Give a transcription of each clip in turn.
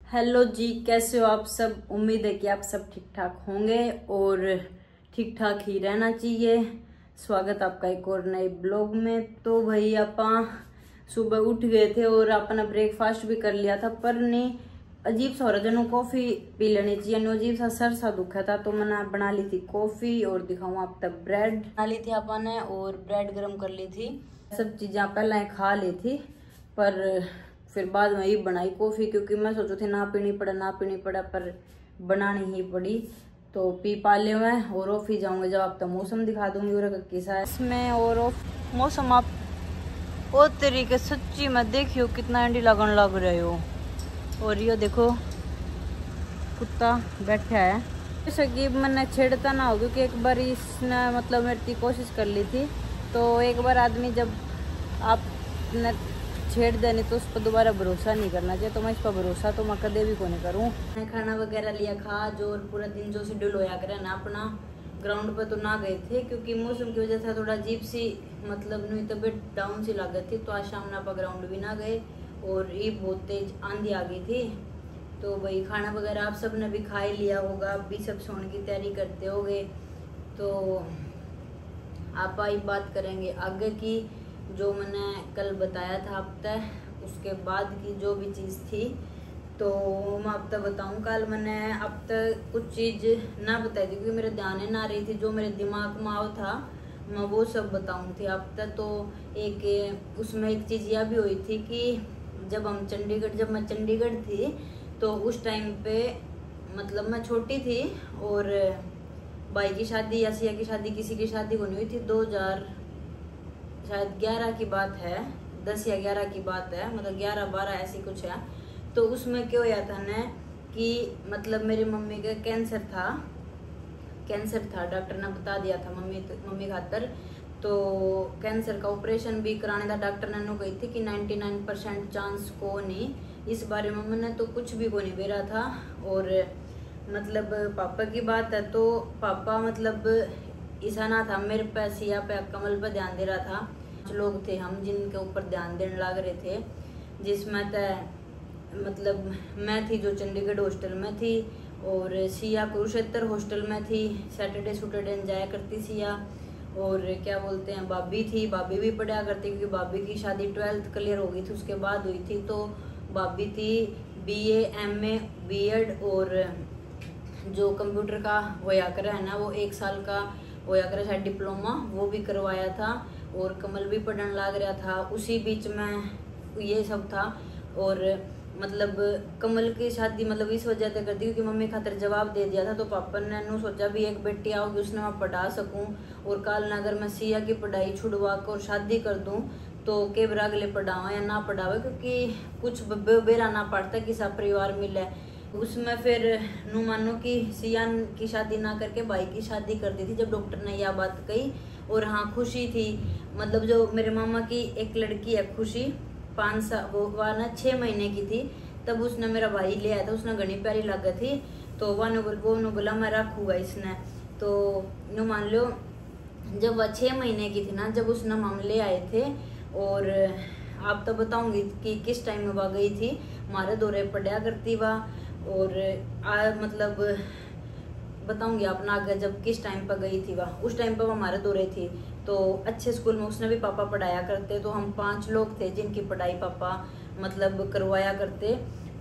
Hello जी, कैसे हो आप सब। उम्मीद है कि आप सब ठीक ठाक होंगे और ठीक ठाक ही रहना चाहिए। स्वागत आपका एक और नए ब्लॉग में। तो भाई अपा सुबह उठ गए थे और अपना ब्रेकफास्ट भी कर लिया था, पर नहीं अजीब सा हो रहा जनो कॉफी पी लेनी चाहिए। अजीब सा सर सा दुखा था तो मैंने बना ली थी कॉफी और दिखाऊं आप तक ब्रेड बना ली थी अपन ने और ब्रेड गरम कर ली थी। सब चीजें पहले खा ली थी, पर फिर बाद में ही बनाई कॉफी, क्योंकि मैं सोचू थी ना पीनी पड़ा पर बनानी ही पड़ी। तो पी पा ले मैं और ऑफ ही जाऊंगे जब आप तो मौसम दिखा दूंगी और किसा इसमें। और मौसम आप वो तरीके सच्ची में देखियो कितना एंडी लगन लग रहे हो। और ये देखो कुत्ता बैठा है, जैसा कि मैंने छेड़ता ना हो, क्योंकि एक बार इसने मतलब मेरी कोशिश कर ली थी। तो एक बार आदमी जब आपने छेड़ देने तो उस पर दोबारा भरोसा नहीं करना चाहिए। तो मैं इस पर भरोसा तो मैं कदे भी को नहीं करूँ। खाना वगैरह लिया खा जो पूरा दिन जो शेड्यूल होया करे ना अपना। ग्राउंड पर तो ना गए थे क्योंकि मौसम की वजह से थोड़ा अजीब सी मतलब नहीं तबीयत डाउन सी लागत थी, तो आज शाम ना ग्राउंड भी ना गए और ये बहुत तेज आंधी आ गई थी। तो वही खाना वगैरह आप सब ने भी खा ही लिया होगा, आप भी सब सोने की तैयारी करते होगे। तो आप आई बात करेंगे आगे की, जो मैंने कल बताया था अब तक उसके बाद की जो भी चीज़ थी तो मैं अब तक बताऊँ। कल मैंने अब तक कुछ चीज़ ना बताई थी क्योंकि मेरे ध्यान ना रही थी, जो मेरे दिमाग में आओ था मैं वो सब बताऊँ थी अब तक। तो एक उसमें एक चीज़ यह भी हुई थी कि जब मैं चंडीगढ़ थी तो उस टाइम पे मतलब मैं छोटी थी और भाई की शादी या सिया की शादी किसी की शादी होनी हुई थी। 2000 शायद 11 की बात है, 10 या 11 की बात है, मतलब 11-12 ऐसी कुछ है। तो उसमें क्या हुआ था ना कि मतलब मेरी मम्मी का कैंसर था, डॉक्टर ने बता दिया था मम्मी खातर। तो कैंसर का ऑपरेशन भी कराने था, डॉक्टर ने कही थी कि 99% चांस को नहीं। इस बारे में मैंने तो कुछ भी को नहीं बेरा था। और मतलब पापा की बात है तो पापा मतलब ऐसा ना था मेरे पे सिया पे कमल पे ध्यान दे रहा था। कुछ लोग थे हम जिनके ऊपर ध्यान देने लग रहे थे, जिसमें मतलब मैं थी जो चंडीगढ़ हॉस्टल में थी और सिया कुरुक्षेत्र हॉस्टल में थी। सैटरडे जाया करती सिया। और क्या बोलते हैं भाभी थी, भाभी भी पढ़ा करती क्योंकि भाभी की शादी 12th क्लियर हो गई थी उसके बाद हुई थी। तो भाभी थी BA MA BEd और जो कंप्यूटर का होया करे है ना वो 1 साल का होया करे शायद डिप्लोमा, वो भी करवाया था। और कमल भी पढ़ने लग रहा था उसी बीच में ये सब था। और मतलब कमल की शादी मतलब इस वजह से कर दी क्योंकि मम्मी खातर जवाब दे दिया था। तो पापा ने नू सोचा भी एक बेटी आओगी उसने मैं पढ़ा सकूं, और कल न अगर मैं सिया की पढ़ाई छुड़वा कर और शादी कर दूं तो के बरा अगले पढ़ावा या ना पढ़ावा, क्योंकि कुछ बेरा ना पड़ता कि सब परिवार मिले उसमें। फिर नू मानो कि सिया की शादी ना करके भाई की शादी कर दी थी जब डॉक्टर ने यह बात कही। और हाँ खुशी थी, मतलब जो मेरे मामा की एक लड़की है खुशी 5 साल वो ना 6 महीने की थी, तब उसने मेरा भाई ले आया था। उसने घनी प्यारी लगा थी तो वो बोला मैं रखूँगा इसने। तो नो मान लो जब वह 6 महीने की थी ना जब उसने हम ले आए थे। और आप तो बताऊंगी कि किस टाइम में वह गई थी, हमारे दौरे पढ़ा करती वह। और मतलब बताऊंगी अपना आगे जब किस टाइम पर गई थी वह, उस टाइम पर वो हमारे दौरे थी। तो अच्छे स्कूल में उसने भी पापा पढ़ाया करते, तो हम 5 लोग थे जिनकी पढ़ाई पापा मतलब करवाया करते।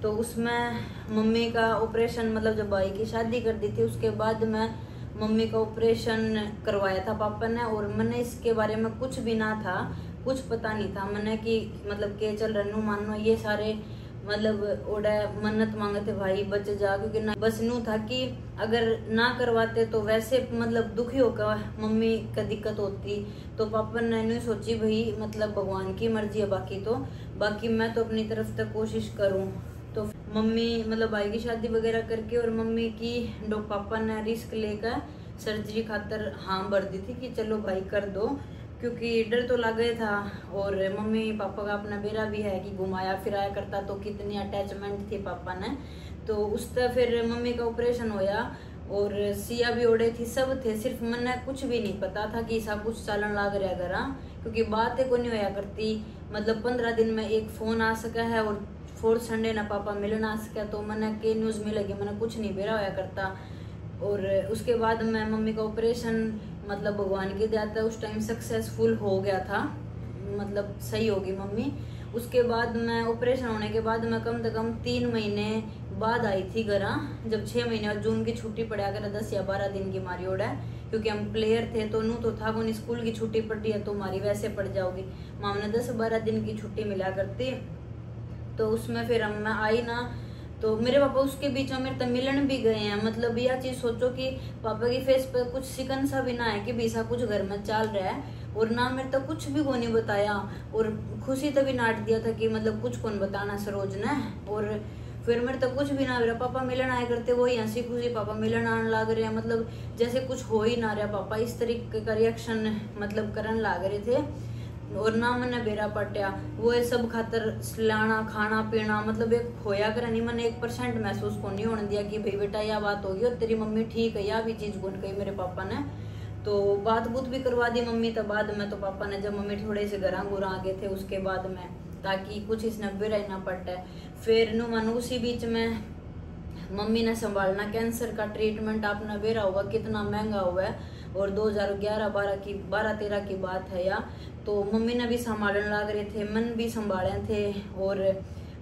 तो उसमें मम्मी का ऑपरेशन मतलब जब भाई की शादी कर दी थी उसके बाद में मम्मी का ऑपरेशन करवाया था पापा ने। और मैंने इसके बारे में कुछ भी ना था, कुछ पता नहीं था मैंने कि मतलब के चल रनू मानो ये सारे मतलब ओडा मन्नत मांगे थे भाई बच जा, क्योंकि ना बस नू था कि अगर ना करवाते तो वैसे मतलब दुखी होकर मम्मी का दिक्कत होती। तो पापा ने नहीं सोची भाई मतलब भगवान की मर्जी है, बाकी मैं तो अपनी तरफ तक कोशिश करूं। तो मम्मी मतलब भाई की शादी वगैरह करके और मम्मी की पापा ने रिस्क लेकर सर्जरी खातर हाँ भर दी थी कि चलो भाई कर दो, क्योंकि डर तो लगे था। और मम्मी पापा का अपना बेरा भी है कि घुमाया फिराया करता तो कितनी अटैचमेंट थी पापा ने। तो उस तरह फिर मम्मी का ऑपरेशन होया और सिया भी ओढ़े थी, सब थे, सिर्फ मैंने कुछ भी नहीं पता था कि सब कुछ चलन लग रहा घर, क्योंकि बातें को नहीं होया करती। मतलब 15 दिन में एक फोन आ सका है और 4th संडे ना पापा मिलना आ सका, तो मैंने के न्यूज़ मिलेगी, मैंने कुछ नहीं बेरा होया करता। और उसके बाद मैं मम्मी का ऑपरेशन मतलब भगवान की दया था उस टाइम सक्सेसफुल हो गया था, मतलब सही होगी मम्मी। उसके बाद मैं ऑपरेशन होने के बाद मैं कम से कम 3 महीने बाद आई थी घर, जब 6 महीने और जून की छुट्टी पड़ा कर 10 या 12 दिन की हमारी ओर है, क्योंकि हम प्लेयर थे तो नू तो था वो स्कूल की छुट्टी पड़ी है तो हमारी वैसे पड़ जाओगी, माम ने 10-12 दिन की छुट्टी मिला करती। तो उसमें फिर हम मैं आई ना, तो मेरे पापा उसके बीच में मेरे तक मिलन भी गए हैं। मतलब यह चीज सोचो कि पापा की फेस पे कुछ सिकन सा भी ना है कि बीसा कुछ घर में चल रहा है, और ना मेरे तक कुछ भी को नहीं बताया, और खुशी तभी नाट दिया था कि मतलब कुछ कौन बताना सरोज ने। और फिर मेरे तक कुछ भी ना मेरा पापा मिलन आया करते, वही हंसी खुशी पापा मिलन आने लग रहे हैं, मतलब जैसे कुछ हो ही ना रहा, पापा इस तरीके का रिएक्शन मतलब करने लग रहे थे। और ना मैंने बेरा पटिया वो ये सब खातर लाना खाना पीना, मतलब एक होया कर नहीं, मैंने 1% महसूस को नहीं होने दिया कि भाई बेटा यह बात होगी और तेरी मम्मी ठीक है, या भी चीज गुन कही मेरे पापा ने। तो बात बूत भी करवा दी मम्मी तब बाद में, तो पापा ने जब मम्मी थोड़े से घर गुरा आ गए थे उसके बाद में, ताकि कुछ इसने बेरा ही ना पटे। फिर नु मानो उसी बीच में मम्मी ने संभालना, कैंसर का ट्रीटमेंट आपने बेरा होगा कितना महंगा हुआ है, और 2011-12 की बात है या, तो मम्मी ने भी संभालने लग रहे थे, मन भी संभाले थे, और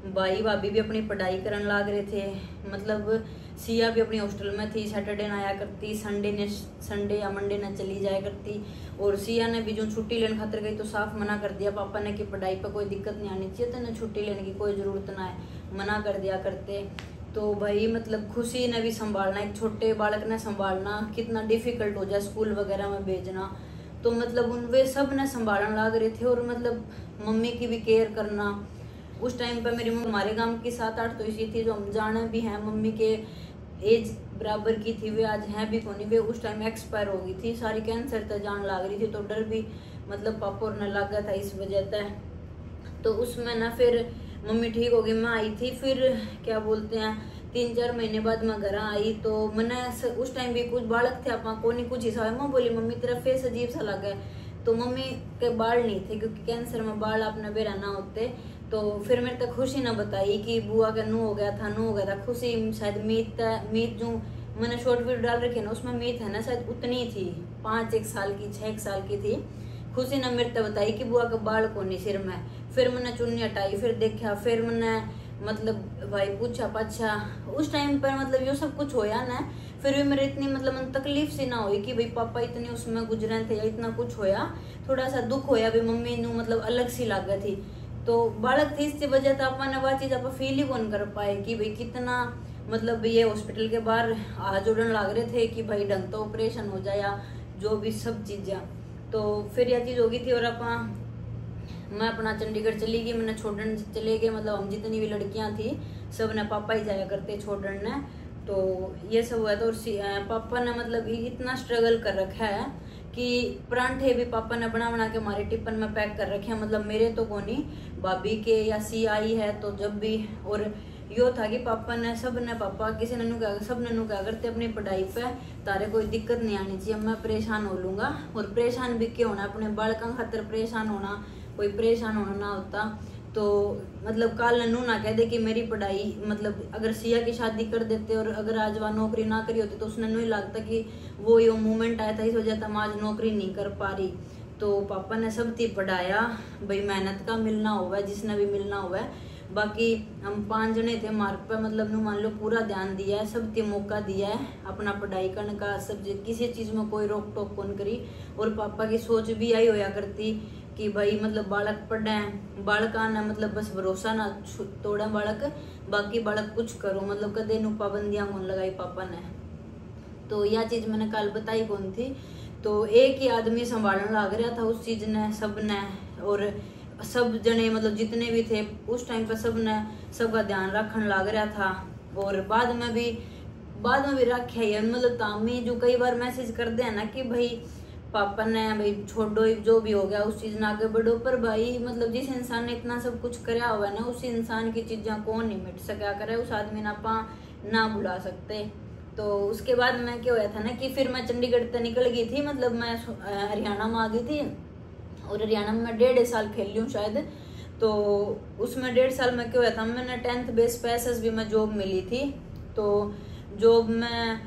भाई भाभी भी अपनी पढ़ाई करने लग रहे थे। मतलब सिया भी अपनी हॉस्टल में थी, सैटरडे ना आया करती, संडे या मंडे ना चली जाया करती। और सिया ने भी जो छुट्टी लेने खातर गई तो साफ मना कर दिया पापा ने कि पढ़ाई पर कोई दिक्कत नहीं आनी चाहिए, तो ना छुट्टी लेने की कोई जरूरत ना है, मना कर दिया करते। तो भाई मतलब खुशी ने भी संभालना, एक छोटे बालक ने संभालना कितना डिफिकल्ट हो जाए, स्कूल वगैरह में भेजना, तो मतलब उन वे सब ने संभालने लग रहे थे। और मतलब मम्मी की भी केयर करना, उस टाइम पर मेरी मम्मी हमारे गांव की 7-8 तो इसी थी जो हम जाने भी हैं, मम्मी के एज बराबर की थी, वे आज हैं भी कौन, वे उस टाइम एक्सपायर हो गई थी, सारी कैंसर तक जान लग रही थी, तो डर भी मतलब पापा ने लगा था इस वजह से। तो उसमें ना फिर मम्मी ठीक हो गई, मैं आई थी, फिर क्या बोलते हैं 3-4 महीने बाद मैं घर आई, तो मैंने उस टाइम भी कुछ बालक थे अपना को नहीं कुछ हिसाब, मैं बोली मम्मी तेरा फेस अजीब सा लगा है, तो मम्मी के बाल नहीं थे क्योंकि कैंसर में बाल अपने बेरा ना होते। तो फिर मेरे तक खुशी ना बताई कि बुआ का नू हो गया था, खुशी शायद मीत जो मैंने शॉर्ट वीडियो डाल रखी है ना उसमें मीत है ना शायद उतनी थी, 5-1 साल की 6 साल की थी। खुशी ने मेरे तक बताई कि बुआ का बाल को नहीं सिर में, फिर मैंने चुन्नी हटाई, फिर देखा, फिर मैंने मतलब भाई पूछा पाछा, उस टाइम पर मतलब ये सब कुछ होया ना, फिर भी मेरे इतनी मतलब तकलीफ सी ना हुई कि भाई पापा इतने उसमें गुजरे थे या इतना कुछ होया, थोड़ा सा दुख होया भी मम्मी नू मतलब अलग सी लागा थी, तो बालक थी इसकी वजह से अपन वह चीज आप फील ही कौन कर पाए कि भाई कितना मतलब ये हॉस्पिटल के बाहर हाथ जोड़न लग रहे थे कि भाई ढंग तो ऑपरेशन हो जाए या जो भी सब चीजें। तो फिर यह चीज होगी थी, और अपन मैं अपना चंडीगढ़ चली गई, मैंने छोड़न चले गए, मतलब हम जितनी भी लड़कियां थी सब ने पापा ही जाया करते छोड़न ने, तो ये सब हुआ था। और पापा ने मतलब इतना स्ट्रगल कर रखा है कि परांठे भी पापा ने बना के हमारे टिफिन में पैक कर रखे हैं, मतलब मेरे तो कोनी भाभी के या सी आई है तो जब भी। और यो था कि पापा ने सब ने पापा किसी ने सब ने क्या करते अपनी पढ़ाई पे तारे कोई दिक्कत नहीं आनी चाहिए, मैं परेशान हो लूंगा, और परेशान भी क्यों होना, अपने बालकों खातर परेशान होना, कोई परेशान होना ना होता। तो मतलब काल नन्नू ना कह दे कि मेरी पढ़ाई मतलब अगर सिया की शादी कर देते और अगर आज वह नौकरी ना करी होती तो उसने नहीं लगता कि वो ये मोमेंट आया था इस वजह से हम आज नौकरी नहीं कर पा रही। तो पापा ने सब थी पढ़ाया, भाई मेहनत का मिलना हुआ है जिसने भी मिलना हुआ है। बाकी हम 5 जने थे मार्ग पे, मतलब नु मान लो पूरा ध्यान दिया है, सब थी मौका दिया है अपना पढ़ाई करने का, सब किसी चीज में कोई रोक टोक कौन करी। और पापा की सोच भी आई होया करती कि भाई मतलब बालक पढ़े, बालक आना मतलब बस भरोसा ना तोड़े बालक, बाकी बालक कुछ करो, मतलब कदे नु पाबंदियां कौन लगाई पापा ने। तो यह चीज मैंने कल बताई कौन थी, तो एक ही आदमी संभालने लग रहा था उस चीज ने सब ने, और सब जने मतलब जितने भी थे उस टाइम पर सब ने सबका ध्यान रखने लग रहा था। और बाद में भी रखा है, मतलब तामी जो कई बार मैसेज कर दे ना कि भाई पापा ने भाई छोड़ो जो भी हो गया उस चीज ने आगे बढ़ो, पर भाई मतलब जिस इंसान ने इतना सब कुछ कराया हुआ है ना उस इंसान की चीजें कौन नहीं मिट सका करे, उस आदमी ने आप ना बुला सकते। तो उसके बाद मैं क्या होया था ना कि फिर मैं चंडीगढ़ तक निकल गई थी, मतलब मैं हरियाणा में आ गई थी, और हरियाणा में मैं 1.5 साल खेल ली हूँ शायद। तो उसमें 1.5 साल में क्या हुआ था, मैंने 10th बेस पे SSB में जॉब मिली थी। तो जॉब में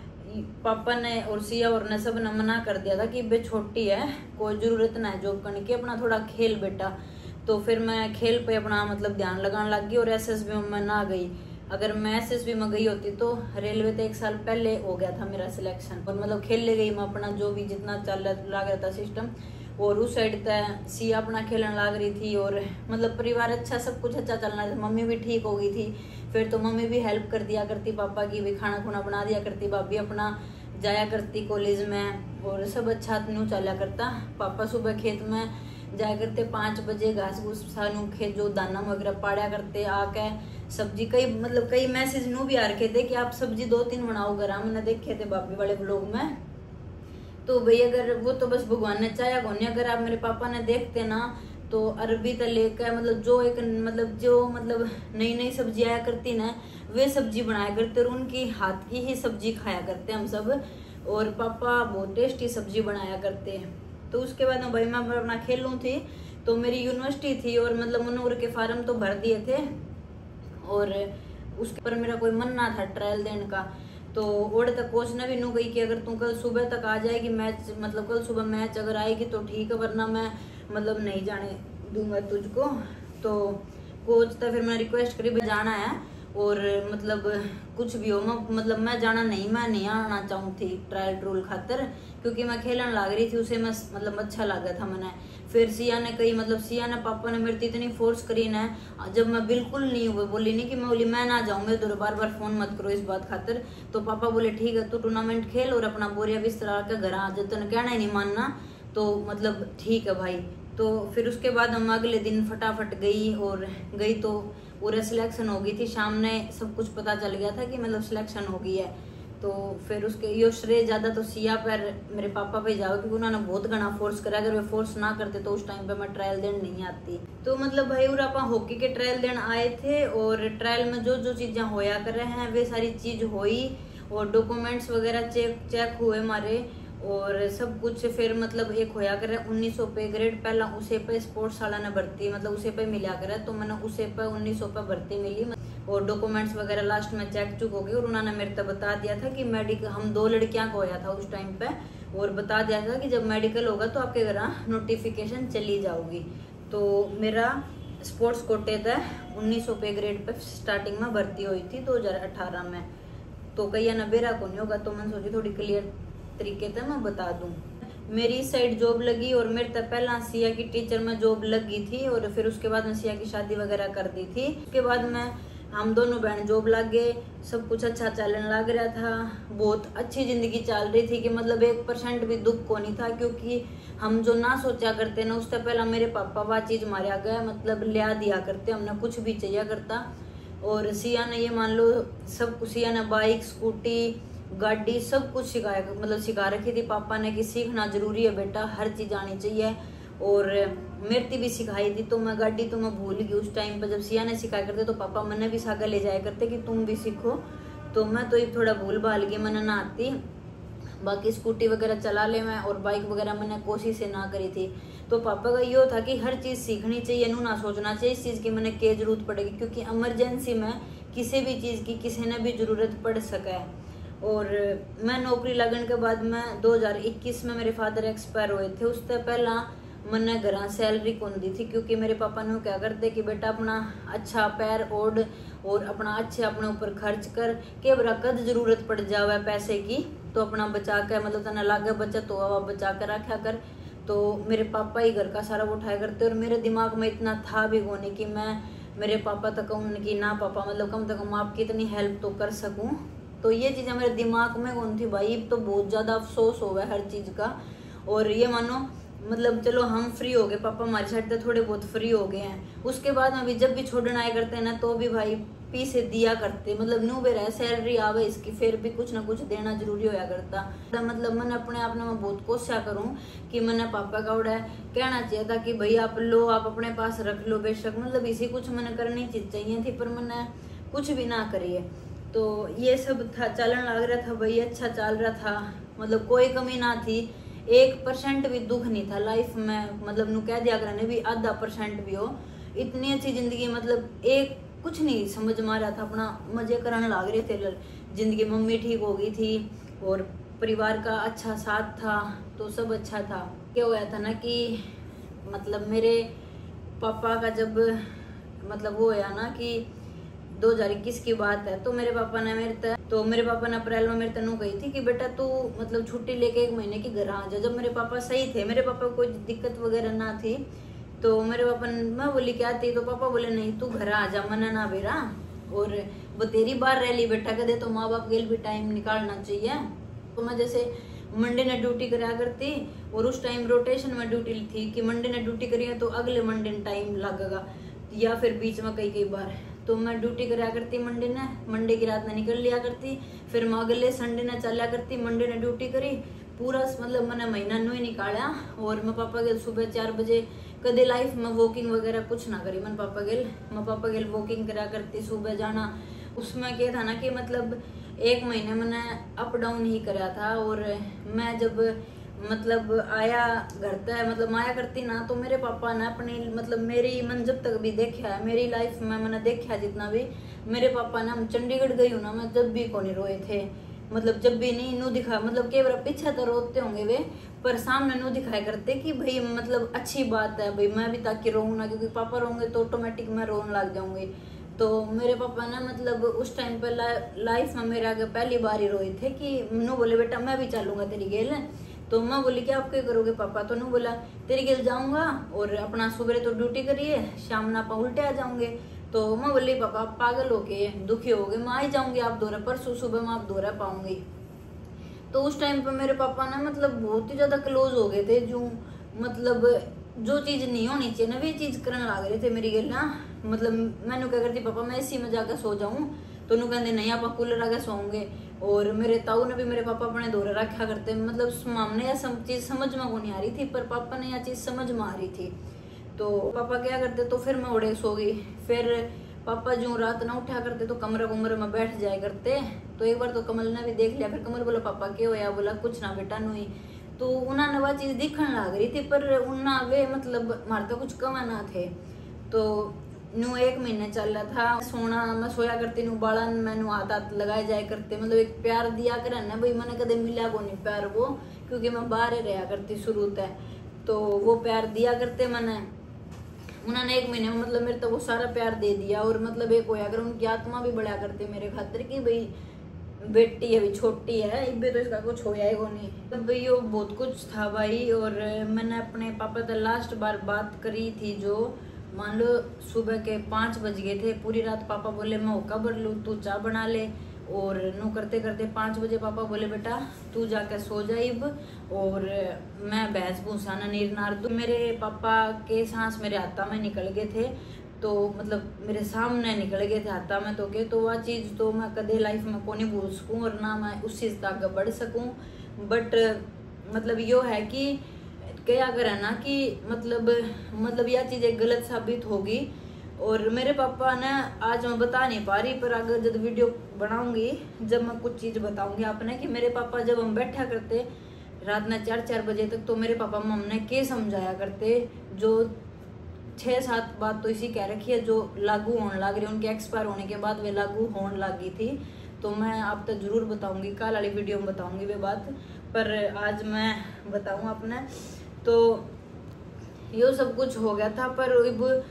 पापा ने और सिया और ने सब ने मना कर दिया था कि बे छोटी है, कोई जरूरत ना है जॉब करने की, अपना थोड़ा खेल बेटा। तो फिर मैं खेल पे अपना मतलब ध्यान लगाने लग गई और SSB में मैं ना गई। अगर मैं SSB में गई होती तो रेलवे तो 1 साल पहले हो गया था मेरा सिलेक्शन, और मतलब खेलने गई मैं अपना जो भी जितना चल लग रहा था सिस्टम। और उस साइड तक सिया अपना खेलने लग रही थी, और मतलब परिवार अच्छा, सब कुछ अच्छा चल रहा था। मम्मी भी ठीक हो गई थी, फिर तो मम्मी भी हेल्प कर दिया करती पापा की, भी खाना खुना बना दिया करती, भाभी अपना जाया करती कॉलेज में, और सब अच्छा न्यू चला करता। पापा सुबह खेत में जाया करते 5 बजे, घास घूस सानू खेत जो दाना वगैरह पाड़ा करते, आके सब्जी कई मैसेज नू भी आ रखे थे कि आप सब्जी 2-3 बनाओ घर, हमने देखे थे भाभी वाले ब्लॉग में। तो भाई अगर वो तो बस भगवान ने चाहा को नहीं, अगर आप मेरे पापा ने देखते ना तो अरबी तो लेकर मतलब जो नई नई सब्जी आया करती ना वे सब्जी बनाया करते, और उनकी हाथ की ही सब्जी खाया करते हम सब। और पापा बहुत टेस्टी सब्जी बनाया करते हैं। तो उसके बाद में भाई मैं अपना खेलूँ थी, तो मेरी यूनिवर्सिटी थी और मतलब मनोहर के फार्म तो भर दिए थे, और उसके पर मेरा कोई मन ना था ट्रायल देने का। तो ओडे तक कोच ने भी नू गई कि अगर तू कल सुबह तक आ जाएगी मैच, मतलब कल सुबह मैच अगर आएगी तो ठीक है, वरना मैं मतलब नहीं जाने दूंगा तुझको। तो कोच तो फिर मैं रिक्वेस्ट करी भी जाना है, और मतलब कुछ भी हो मतलब मैं जाना नहीं, मैं नहीं आना चाहूँ थी ट्रायल ट्रूल खातर, क्योंकि मैं खेलने लग रही थी उसे मैं मतलब अच्छा लगा था मैंने। फिर सिया ने कही मतलब सिया ने पापा ने मेरे इतनी फोर्स करी ना, जब मैं बिल्कुल नहीं हुए बोली नहीं कि मैं बोली मैं ना जाऊँ, मेरे बार बार फोन मत करो इस बात खातर। तो पापा बोले ठीक है तू टूर्नामेंट खेल और अपना बोरिया बिस्तर के घर आ जा, तेने कहना ही नहीं मानना, तो मतलब ठीक है भाई। तो फिर उसके बाद हम अगले दिन फटाफट गई तो पूरा सिलेक्शन हो गई थी। शाम ने सब कुछ पता चल गया था कि मतलब सिलेक्शन हो गई है। तो फिर उसके यो श्रेय ज्यादा तो सिया पर मेरे पापा पे जाओ, क्योंकि उन्होंने बहुत घना फोर्स करा, अगर वे फोर्स ना करते तो उस टाइम पे मैं ट्रायल देने नहीं आती। तो मतलब भाई और आप हॉकी के ट्रायल देने आए थे, और ट्रायल में जो जो चीजें होया कर रहे हैं वे सारी चीज हुई, और डॉक्यूमेंट्स वगैरह चेक हुए हमारे, और सब कुछ। फिर मतलब एक होया करे 1900 पे ग्रेड, पहला उसे पे स्पोर्ट्स वाला ने भर्ती मतलब उसे पे मिला करे, तो मैंने उसे पे 1900 पे भर्ती मिली, और डॉक्यूमेंट्स वगैरह लास्ट में चेक चुक हो गई। और उन्होंने मेरे को बता दिया था कि मेडिकल, हम 2 लड़कियां को होया था उस टाइम पे, और बता दिया था कि जब मेडिकल होगा तो आपके घर नोटिफिकेशन चली जाओगी। तो मेरा स्पोर्ट्स कोटे था 1900 पे ग्रेड पे स्टार्टिंग में भर्ती हुई थी 2018 में। तो कहीं ना बेरा को नहीं होगा, तो मैंने सोची थोड़ी क्लियर तरीके से मैं बता दूं। मेरी इस साइड जॉब लगी, और मेरे तक पहला सिया की टीचर में जॉब लगी थी, और फिर उसके बाद में सिया की शादी वगैरह कर दी थी। उसके बाद में हम दोनों बहन जॉब लग गए, सब कुछ अच्छा चलने लग रहा था, बहुत अच्छी जिंदगी चल रही थी कि मतलब 1% भी दुख को नहीं था, क्योंकि हम जो ना सोचा करते ना उससे पहला मेरे पापा वह चीज मारा गया मतलब लिया दिया करते, हमने कुछ भी चाहिए करता। और सिया ने ये मान लो सब कुछ, सिया ने बाइक स्कूटी गाड़ी सब कुछ सिखा रखी थी पापा ने कि सीखना जरूरी है बेटा, हर चीज आनी चाहिए। और मेरे भी सिखाई थी, तो मैं गाड़ी तो मैं भूल गई उस टाइम पर। जब सिया ने सिखाया करते तो पापा मैंने भी सागा ले जाया करते कि तुम भी सीखो, तो मैं तो ये थोड़ा भूल भाल गई, मैंने ना आती। बाकी स्कूटी वगैरह चला ले मैं, और बाइक वगैरह मैंने कोशिश ना करी थी। तो पापा का ये था कि हर चीज सीखनी चाहिए, नू ना सोचना चाहिए इस चीज की मैंने क्या जरूरत पड़ेगी, क्योंकि इमरजेंसी में किसी भी चीज की किसी ने भी जरूरत पड़ सके। और मैं नौकरी लगने के बाद में 2021 में मेरे फादर एक्सपायर हुए थे, उससे पहला मैंने घर सैलरी कौन दी थी, क्योंकि मेरे पापा ने क्या करते कि बेटा अपना अच्छा पैर ओढ़ और अपना अच्छे अपने ऊपर खर्च कर के बरा कद जरूरत पड़ जावे पैसे की तो अपना बचा कर मतलब तना लागे बचत तो हवा बचा कर रखा कर। तो मेरे पापा ही घर का सारा उठाया करते, और मेरे दिमाग में इतना था भी होने कि मैं मेरे पापा तक उनकी ना पापा मतलब कम से कम आपकी इतनी हेल्प तो कर सकूं। तो ये चीज़ें मेरे दिमाग में कौन थी भाई, तो बहुत ज़्यादा अफसोस हो गया हर चीज़ का। और ये मानो मतलब चलो हम फ्री हो गए, पापा हमारे साइड से थोड़े बहुत फ्री हो गए हैं। उसके बाद में भी जब भी छोड़ने आए करते हैं ना तो भी भाई पीछे दिया करते, मतलब न्यू बेर है सैलरी आवे इसकी फिर भी कुछ ना कुछ देना जरूरी होया करता। मतलब मैंने अपने आप में बहुत कोशिश करूँ कि मैंने पापा का उड़ा कहना चाहिए था कि भाई आप लो, आप अपने पास रख लो बेशक, मतलब इसी कुछ मैंने करनी चीज चाहिए थी, पर मैंने कुछ भी ना करिए। तो ये सब था चलन लग रहा था भाई, अच्छा चल रहा था, मतलब कोई कमी ना थी, 1% भी दुख नहीं था लाइफ में, मतलब नु कह दिया करने भी 0.5% भी हो, इतनी अच्छी जिंदगी, मतलब एक कुछ नहीं समझ में आ रहा था, अपना मजे करने लग रहे थे जिंदगी। मम्मी ठीक हो गई थी और परिवार का अच्छा साथ था, तो सब अच्छा था। क्या हुआ था ना कि मतलब मेरे पापा का जब मतलब वो होया ना कि 2021 की बात है, तो मेरे पापा ने अप्रैल में मेरे तनु कही थी कि बेटा तू मतलब छुट्टी लेके 1 महीने की घर आ जा। जब मेरे पापा सही थे, मेरे पापा को कोई दिक्कत वगैरह ना थी, तो मेरे पापा, मैं बोली क्या थी, तो पापा बोले नहीं तू घर आ जा, मना ना बेरा, और वो तेरी बार रह ली बेटा, कदे तो माँ बाप के लिए भी टाइम निकालना चाहिए। तो मैं जैसे मंडे ने ड्यूटी करा करती, और उस टाइम रोटेशन में ड्यूटी थी कि मंडे ने ड्यूटी करी है तो अगले मंडे ने टाइम लगेगा, या फिर बीच में कई बार। तो मैं ड्यूटी करा करती मंडे की रात में निकल लिया करती, फिर मैं अगले संडे ने चलिया करती। मंडे ने ड्यूटी करी, पूरा मतलब मैंने महीना नु ही निकाला। और मैं पापा के सुबह 4 बजे कदे लाइफ में वॉकिंग वगैरह कुछ ना करी। मैं पापा के वॉकिंग करा करती, सुबह जाना। उसमें क्या था ना कि मतलब 1 महीने मैंने अप डाउन ही करा था। और मैं जब मतलब आया घर तक, मतलब आया करती ना, तो मेरे पापा ने अपनी मतलब मेरी मन जब तक भी देखा है मेरी लाइफ में, मैंने देखा जितना भी, मेरे पापा ने, हम चंडीगढ़ गई हूँ ना, मैं जब भी को नहीं रोए थे। मतलब जब भी नहीं नू दिखा, मतलब केवल पीछे तो रोते होंगे वे, पर सामने नू दिखाया करते कि भाई मतलब अच्छी बात है भाई, मैं भी ताकि रोऊँ ना, क्योंकि पापा रोंगे तो ऑटोमेटिक मैं रोने लग जाऊंगी। तो मेरे पापा ने मतलब उस टाइम पर लाइफ में मेरे आगे पहली बार ही रोए थे कि नू बोले बेटा मैं भी चलूंगा तेरी गेल। तो मैं बोली कि आप क्या करोगे पापा, तो नू बोला तेरी गेल जाऊंगा, और अपना सुबह तो ड्यूटी करिए, शाम ना आप उल्टे आ जाऊंगे। तो मैं बोली पापा आप पागल हो गए, दुखी हो गए, मैं आ ही जाऊंगी आप दौरा, परसों सुबह मैं आप दौरा पाऊंगी। तो उस टाइम पे मेरे पापा ना मतलब बहुत ही ज्यादा क्लोज हो गए थे, जो मतलब जो चीज नहीं होनी चाहिए ना, वे चीज करने लग रहे थे मेरी गेल ना। मतलब मैंने क्या करती पापा मैं इसी में जाकर सो जाऊं, तो उन्होंने कहते नहीं आप कूलर आगे सोओगे। और मेरे ताऊ ने भी मेरे पापा अपने दौरे रखा करते, मतलब मामने यह चीज समझ में को नहीं आ रही थी, पर पापा ने यह चीज समझ में आ रही थी। तो पापा क्या करते, तो फिर मैं उड़े सो गई। फिर पापा जो रात ना उठा करते तो कमरे उमरे में बैठ जाया करते। तो एक बार तो कमल ने भी देख लिया, फिर कमल बोला पापा क्या होया, बोला कुछ ना बेटा नुई। तो उन्होंने वह चीज दिखने लग रही थी, पर उन्ना वे मतलब मारे तो कुछ कमा ना थे। तो नू 1 महीने चल रहा था, सोना मैं सोया करती, नू बालन मैनू हाथ लगाए जाए करते, मतलब एक प्यार दिया करे ना भाई, मैंने कदे मिला को नहीं प्यार वो, क्योंकि मैं बाहर ही रहा करती शुरू तक। तो वो प्यार दिया करते मैंने, उन्होंने 1 महीने में मतलब मेरे तो वो सारा प्यार दे दिया। और मतलब एक होया कर उनकी आत्मा भी बढ़ा करती मेरे खातिर कि भाई बेटी अभी छोटी है, इबे तो इसका कुछ होया ही को नहीं। तब भाई वो बहुत कुछ था भाई। और मैंने अपने पापा से लास्ट बार बात करी थी, जो मान लो सुबह के 5 बज गए थे, पूरी रात पापा बोले मैं होका भर लूँ तू चाय बना ले। और नू करते करते 5 बजे पापा बोले बेटा तू जाकर सो जाइब, और मैं भैंस भूसा नीर नार दूँ। मेरे पापा के सांस मेरे हाथा में निकल गए थे, तो मतलब मेरे सामने निकल गए थे हाथा में। तो वह चीज़ तो मैं कदे लाइफ में को नहीं भूल सकूँ, और ना मैं उस चीज़ तक आगे बढ़ सकूँ। बट मतलब यो है कि क्या अगर है ना कि मतलब यह चीज़ एक गलत साबित होगी। और मेरे पापा ने आज मैं बता नहीं पा रही, पर अगर जब वीडियो बनाऊंगी जब मैं कुछ चीज़ बताऊंगी आपने कि मेरे पापा जब हम बैठा करते रात में 4-4 बजे तक, तो मेरे पापा हमने क्या समझाया करते, जो 6-7 बात तो इसी कह रखी है जो लागू होने लग रही, उनके एक्सपायर होने के बाद वे लागू होने लगी थी। तो मैं आप तक जरूर बताऊंगी, कल वाली वीडियो में बताऊंगी वे बात, पर आज मैं बताऊँ आपने। तो ये सब कुछ हो गया था, पर अब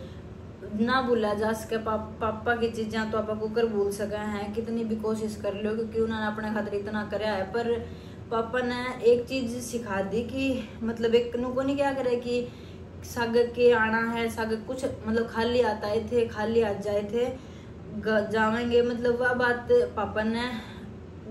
ना भूला जा सके पापा की चीज़ें, तो आप कुकर भूल सके हैं कितनी भी कोशिश कर लो, क्योंकि उन्होंने अपने खातिर इतना कराया है। पर पापा ने एक चीज़ सिखा दी कि मतलब एक नु को नहीं क्या करे कि साग के आना है, साग कुछ मतलब खाली आता है थे, खाली आ जाए थे जावेंगे, मतलब वह बात पापा ने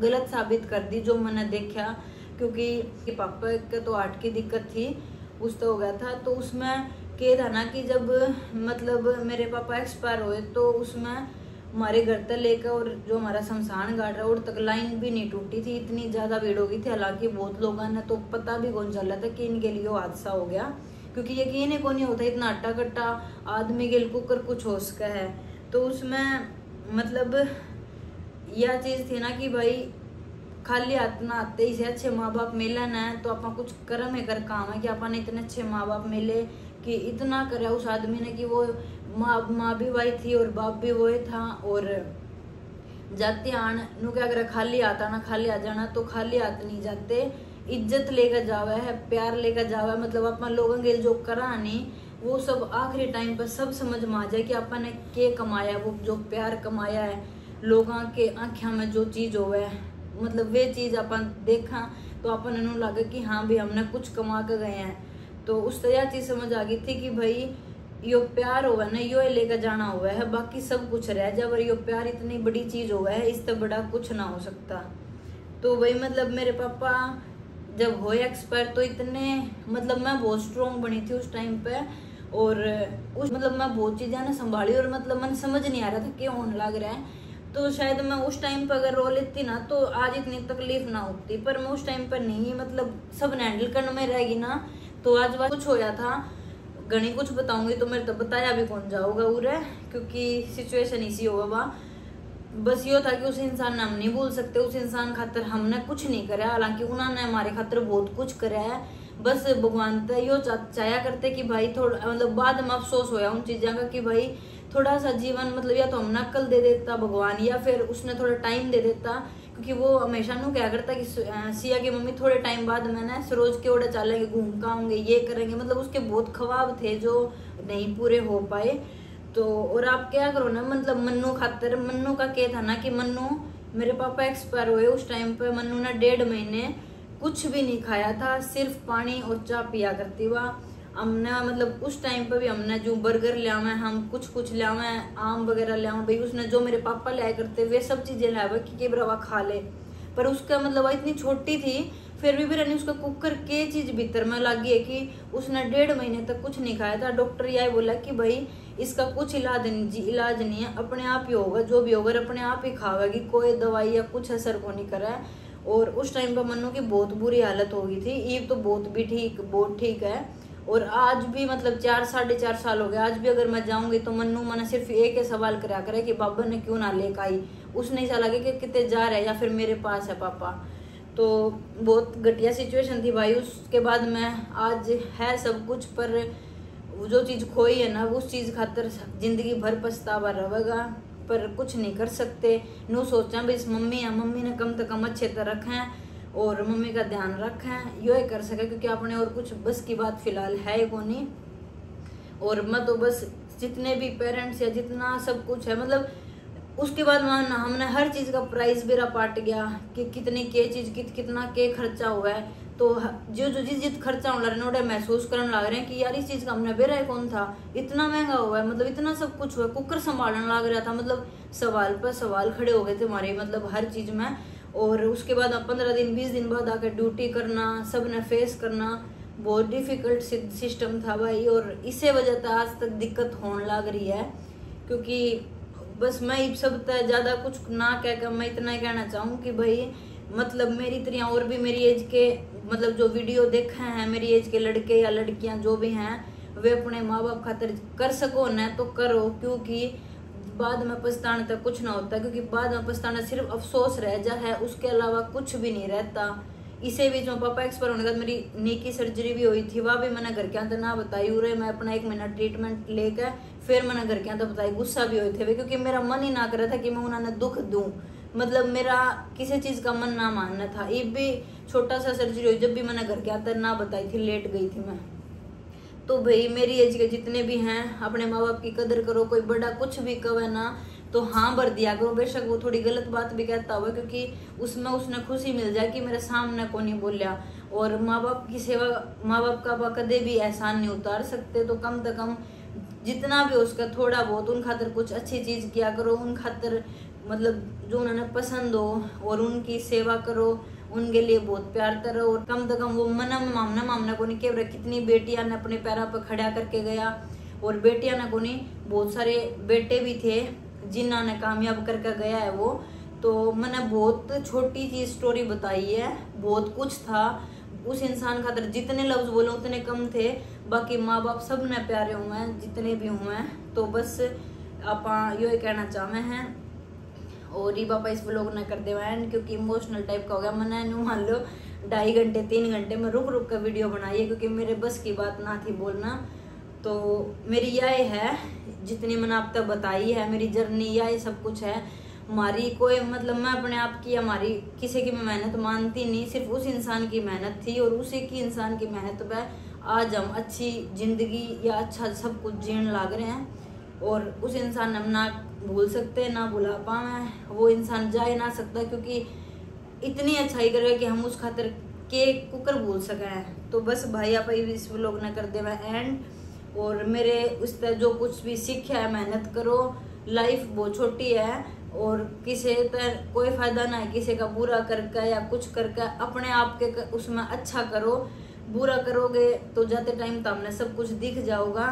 गलत साबित कर दी जो मैंने देखा। क्योंकि पापा के तो हार्ट की दिक्कत थी, उस तो हो गया था। तो उसमें क्या था ना कि जब मतलब मेरे पापा एक्सपायर हुए, तो उसमें हमारे घर तक लेकर और जो हमारा शमशान घाट है और तक लाइन भी नहीं टूटी थी, इतनी ज़्यादा भीड़ हो गई थी। हालांकि बहुत लोगों ने तो पता भी कौन चल रहा था कि इनके लिए हादसा हो गया, क्योंकि यकीन ही को नहीं होता इतना अट्टा कट्टा आदमी के कुकर कुछ हो सका है। तो उसमें मतलब यह चीज़ थी ना कि भाई खाली हाथ ना आते ही से अच्छे माँ बाप मिले ना, तो अपना कुछ कर्म है कर काम है कि अपन इतने अच्छे माँ बाप मिले कि इतना करे उस आदमी ने कि वो माँ भी वही थी और बाप भी वही था। और जाते आन नु क्या करे, खाली आता ना, खाली आ जाना, तो खाली हाथ नहीं जाते, इज्जत लेकर जावे है, प्यार लेकर जावे। मतलब अपन लोगों के जो करा नहीं वो सब आखिरी टाइम पर सब समझ में आ जाए कि अपन ने के कमाया, वो जो प्यार कमाया है, लोगों के आँखों में जो चीज होवे है, मतलब वे चीज अपन देखा तो अपन नु लगे कि हाँ भी हमने कुछ कमा के गए हैं। तो उस तरह चीज समझ आ गई थी कि भाई यो प्यार हुआ ना, यो लेकर जाना हुआ है, बाकी सब कुछ रह जा, और यो प्यार इतनी बड़ी चीज हुआ है, इससे बड़ा कुछ ना हो सकता। तो वही मतलब मेरे पापा जब हो एक्सपायर तो इतने मतलब मैं बहुत स्ट्रोंग बनी थी उस टाइम पे, और उस मतलब मैं बहुत चीजें ना संभाली, और मतलब मन समझ नहीं आ रहा था क्यों होने लग रहा है। तो शायद मैं उस टाइम पर अगर रो लेती ना तो आज इतनी तकलीफ ना होती, पर मैं उस टाइम पर नहीं, मतलब सब हैंडल करने में रहेगी ना, तो आज वह कुछ होया था घनी कुछ बताऊंगी तो मेरे तो बताया भी कौन जाओगा उरे, क्योंकि सिचुएशन इसी होगा वहाँ। बस यो था कि उस इंसान ने हम नहीं भूल सकते, उस इंसान खातर हमने कुछ नहीं करा, हालांकि उन्होंने हमारे खातर बहुत कुछ करा है। बस भगवान तो यो चाया करते कि भाई थोड़ा मतलब बाद में अफसोस होया उन चीज़ों का कि भाई थोड़ा सा जीवन मतलब या तो हमने अक्ल दे देता भगवान, या फिर उसने थोड़ा टाइम दे देता, क्योंकि वो हमेशा नु क्या करता कि सिया की मम्मी थोड़े टाइम बाद मैंने सरोज के ओडे चलेंगे, घूम के आऊंगे, ये करेंगे, मतलब उसके बहुत ख्वाब थे जो नहीं पूरे हो पाए। तो और आप क्या करो ना, मतलब मन्नू खातर, मन्नू का क्या था ना कि मन्नू मेरे पापा एक्सपायर हुए उस टाइम पे मन्नू ने 1.5 महीने कुछ भी नहीं खाया था, सिर्फ पानी और चाय पिया करती हुआ। हमने मतलब उस टाइम पे भी हमने जो बर्गर लियावे, हम कुछ लियावे, आम वगैरह लियावे, भाई उसने जो मेरे पापा लाया करते वे सब चीजें लाया कि ब्रवा खा ले, पर उसका मतलब इतनी छोटी थी फिर भी रहनी उसका कुकर के चीज भीतर में लगी है कि उसने 1.5 महीने तक कुछ नहीं खाया था। डॉक्टर यही बोला कि भाई इसका कुछ इलाज नहीं है, अपने आप ही होगा, जो भी होगा अपने आप ही खावेगी, कोई दवाई या कुछ असर को नहीं करा। और उस टाइम पर मन्नू की बहुत बुरी हालत हो गई थी, ईव तो बहुत ठीक है। और आज भी मतलब 4-4.5 साल हो गए, आज भी अगर मैं जाऊंगी तो मन्नू मैंने सिर्फ एक ही सवाल करा करे कि बाबा ने क्यों ना लेकर आई, उसने ऐसा लगे कि कितने जा रहे या फिर मेरे पास है पापा। तो बहुत घटिया सिचुएशन थी भाई। उसके बाद मैं आज है सब कुछ, पर जो चीज़ खोई है ना उस चीज़ खातर जिंदगी भर पछतावा रहेगा, पर कुछ नहीं कर सकते। नू सोचा भी इस मम्मी ने कम से कम अच्छे तरह रखें और मम्मी का ध्यान रखें, यो ही कर सके, क्योंकि आपने और कुछ बस की बात फिलहाल है ही कोनी। और मैं तो बस जितने भी पेरेंट्स या जितना सब कुछ है, मतलब उसके बाद हमने हर चीज़ का प्राइस बेरा पाट गया कि कितनी के चीज़ कितना के खर्चा हुआ है। तो जो जिस खर्चा होने लग रहे महसूस करने लग रहे हैं कि यार इस चीज़ का हमने बेरा कौन था, इतना महंगा हुआ है, मतलब इतना सब कुछ हुआ है, कुकर संभालने लग रहा था, मतलब सवाल पर सवाल खड़े हो गए थे हमारे मतलब हर चीज़ में। और उसके बाद 15 दिन 20 दिन बाद आकर ड्यूटी करना, सब ने फेस करना, बहुत डिफिकल्ट सिस्टम था भाई। और इसी वजह से आज तक दिक्कत होने लग रही है, क्योंकि बस मैं सब ज़्यादा कुछ ना कहकर मैं इतना ही कहना चाहूँ कि भाई मतलब मेरी तरह और भी मेरी एज के मतलब जो वीडियो देखे हैं मेरी एज के लड़के या लड़कियां जो भी हैं, वे अपने माँ बाप खातिर कर सको न तो करो, क्योंकि बाद में पछताने तक कुछ ना होता, क्योंकि बाद में पछताना सिर्फ अफसोस रह जा है, उसके अलावा कुछ भी नहीं रहता। इसी बीच में पापा एक्सपायर होने के बाद मेरी नी की सर्जरी भी हुई थी, वह भी मैंने घर के अंदर ना बताई, उरे मैं अपना 1 महीना ट्रीटमेंट लेकर फिर मैंने घर के अंदर बताई। गुस्सा भी हुए थे वे, क्योंकि मेरा मन ही ना कर रहा था कि मैं उन्हें दुख दूं, मतलब मेरा किसी चीज़ का मन ना मानना था। ये भी छोटा सा सर्जरी हुई, जब भी मैंने घर के अंदर ना बताई थी, लेट गई थी मैं। तो भाई मेरी एज के जितने भी हैं अपने माँ बाप की कदर करो, कोई बड़ा कुछ भी कहे ना तो हाँ भर दिया करो, बेशक वो थोड़ी गलत बात भी कहता हुआ, क्योंकि उसमें उसने खुशी मिल जाए कि मेरे सामने को नहीं बोलिया। और माँ बाप की सेवा, माँ बाप का कदे भी एहसान नहीं उतार सकते, तो कम से कम जितना भी उसका थोड़ा बहुत उन खातर कुछ अच्छी चीज़ किया करो, उन खातर मतलब जो उन्होंने पसंद हो, और उनकी सेवा करो, उनके लिए बहुत प्यार करो। और कम से कम वो मामना को नहीं केवल कितनी बेटियां ने अपने पैरों पर खड़ा करके गया, और बेटियां ने को नहीं बहुत सारे बेटे भी थे जिन्होंने कामयाब करके गया है वो। तो मैंने बहुत छोटी सी स्टोरी बताई है, बहुत कुछ था उस इंसान खातर, जितने लफ्ज बोले उतने कम थे। बाकी माँ बाप सब ने प्यारे हुए हैं जितने भी हुए हैं। तो बस आप यो कहना चाहे हैं, और ये पापा इस व्लॉग ना कर दे हैं क्योंकि इमोशनल टाइप का हो गया। मैंने मान लो 2.5 घंटे 3 घंटे में रुक कर वीडियो बनाई है, क्योंकि मेरे बस की बात ना थी बोलना। तो मेरी यह है, जितनी मैंने आप तक बताई है मेरी जर्नी, यह सब कुछ है हमारी। कोई मतलब मैं अपने आप की, हमारी किसी की मैं मेहनत मानती नहीं, सिर्फ उस इंसान की मेहनत थी और उसी की इंसान की मेहनत पे आज हम अच्छी जिंदगी या अच्छा सब कुछ जीने लग रहे हैं। और उस इंसान हम ना भूल सकते ना भुला पाए, वो इंसान जा ही ना सकता, क्योंकि इतनी अच्छाई करेगा कि हम उस खातिर के कुकर भूल सके हैं। तो बस भाई आप इस व्लॉग ना कर दे मैं एंड, और मेरे उस तरह जो कुछ भी सीखा है, मेहनत करो, लाइफ बहुत छोटी है और किसी तरह कोई फायदा ना है किसी का बुरा करके या कुछ करके, अपने आप के उसमें अच्छा करो। बुरा करोगे तो जाते टाइम तो हमने सब कुछ दिख जाओगा।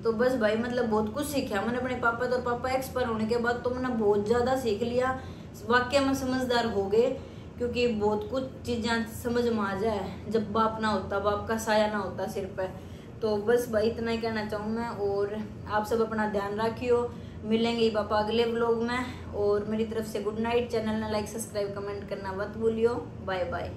तो बस भाई मतलब बहुत कुछ सीखा मैंने अपने पापा तो, पापा एक्सपायर होने के बाद तो मैंने बहुत ज्यादा सीख लिया, वाकई में समझदार हो गए, क्योंकि बहुत कुछ चीजें समझ में आ जाए जब बाप ना होता, बाप का साया ना होता सिर पे। तो बस भाई इतना ही कहना चाहूँ मैं, और आप सब अपना ध्यान रखियो। मिलेंगे पापा अगले व्लॉग में, और मेरी तरफ से गुड नाइट। चैनल ने लाइक सब्सक्राइब कमेंट करना मत भूलियो। Bye bye.